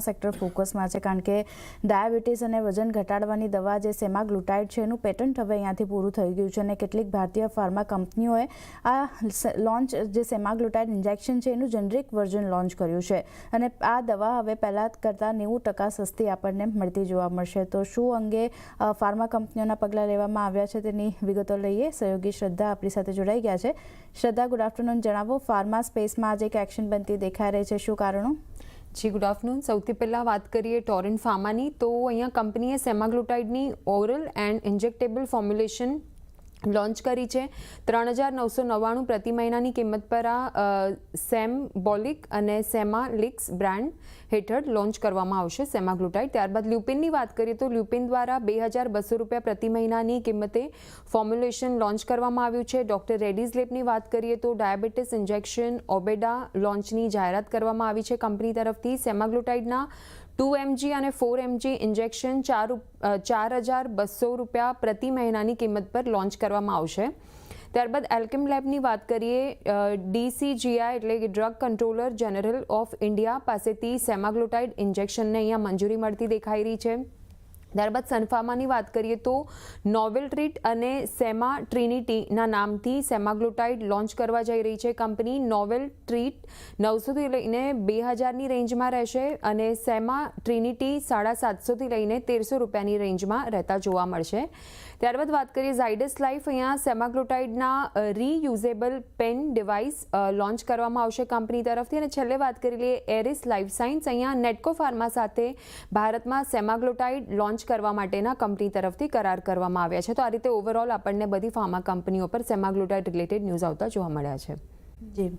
Sector ફોકસમાં છે કારણ કે ડાયાબિટીસ અને વજન ઘટાડવાની દવા જે સેમાગ્લુટાઇડ છે એનું પેટન્ટ હવે અહીંયાથી પૂરું થઈ ગયું છે અને કેટલીક ભારતીય ફાર્મા કંપનીઓએ આ લોન્ચ જે સેમાગ્લુટાઇડ ઇન્જેક્શન છે એનું જેનરિક વર્ઝન લોન્ચ કર્યું છે અને આ દવા હવે પહેલાં કરતાં 90% સસ્તી આપણને મળતી જોવા મળશે. તો શું અંગે ફાર્મા કંપનીઓના પગલાં લેવામાં આવ્યા છે તેની વિગતો લઈએ. સહયોગી શ્રદ્ધા આપણી સાથે જોડાઈ ગયા છે. શ્રદ્ધા, ગુડ આફ્ટરનૂન. જણાવો, ફાર્મા સ્પેસમાં આજે એક એક્શન બનતી દેખાઈ રહી છે, શું કારણો? જી ગુડ આફ્ટરનૂન. સૌથી પહેલાં વાત કરીએ ટોરેન્ટ ફાર્માની, તો અહીંયા કંપનીએ સેમાગ્લુટાઇડની oral and injectable formulation launch કરી છે. 3,999 પ્રતિ મહિનાની કિંમત પર આ સેમબોલિક અને સેમાલિક્સ બ્રાન્ડ હેઠળ લોન્ચ કરવામાં આવશે સેમાગ્લુટાઇડ. ત્યારબાદ લ્યુપિનની વાત કરીએ તો લ્યુપિન દ્વારા 2,200 રૂપિયા પ્રતિ મહિનાની કિંમતે ફોર્મ્યુલેશન લોન્ચ કરવામાં આવ્યું છે. ડોક્ટર રેડ્ડીઝ લેબની વાત કરીએ તો ડાયાબિટીસ ઇન્જેક્શન ઓબેડા લોન્ચની જાહેરાત કરવામાં આવી છે કંપની તરફથી. સેમાગ્લુટાઇડના 2 mg અને 4 mg ઇન્જેક્શન 4,200 રૂપિયા પ્રતિ મહિનાની કિંમત પર લોન્ચ કરવામાં આવશે. ત્યારબાદ એલ્કેમ લેબની વાત કરીએ, DCGI એટલે કે drug controller general of India પાસેથી સેમાગ્લુટાઇડ ઇન્જેક્શનને અહીંયા મંજૂરી મળતી દેખાઈ રહી છે. ત્યારબાદ સનફાર્માની વાત કરીએ તો નોવેલ ટ્રીટ અને સેમા ટ્રિનિટીના નામથી સેમાગ્લુટાઇડ લોન્ચ કરવા જઈ રહી છે કંપની. નોવેલ ટ્રીટ 900થી લઈને 2,000ની રેન્જમાં રહેશે અને સેમા ટ્રિનિટી 750થી લઈને 1,300 રૂપિયાની રેન્જમાં રહેતા જોવા મળશે. ત્યારબાદ વાત કરીએ ઝાયડસ લાઇફ, અહીંયા સેમાગ્લુટાઇડના રીયુઝેબલ પેન ડિવાઇસ લોન્ચ કરવામાં આવશે કંપની તરફથી. અને છેલ્લે વાત કરી લઈએ એરિસ લાઇફ સાયન્સ, અહીંયા નેટકો ફાર્મા સાથે ભારતમાં સેમાગ્લુટાઇડ લોન્ચ કરવા માટેના કંપની તરફથી કરાર કરવામાં આવ્યા છે. તો આ રીતે ઓવરઓલ આપણને બધી ફાર્મા કંપનીઓ પર સેમાગ્લુટાઇડ રિલેટેડ ન્યૂઝ આવતા જોવા મળ્યા છે. જી.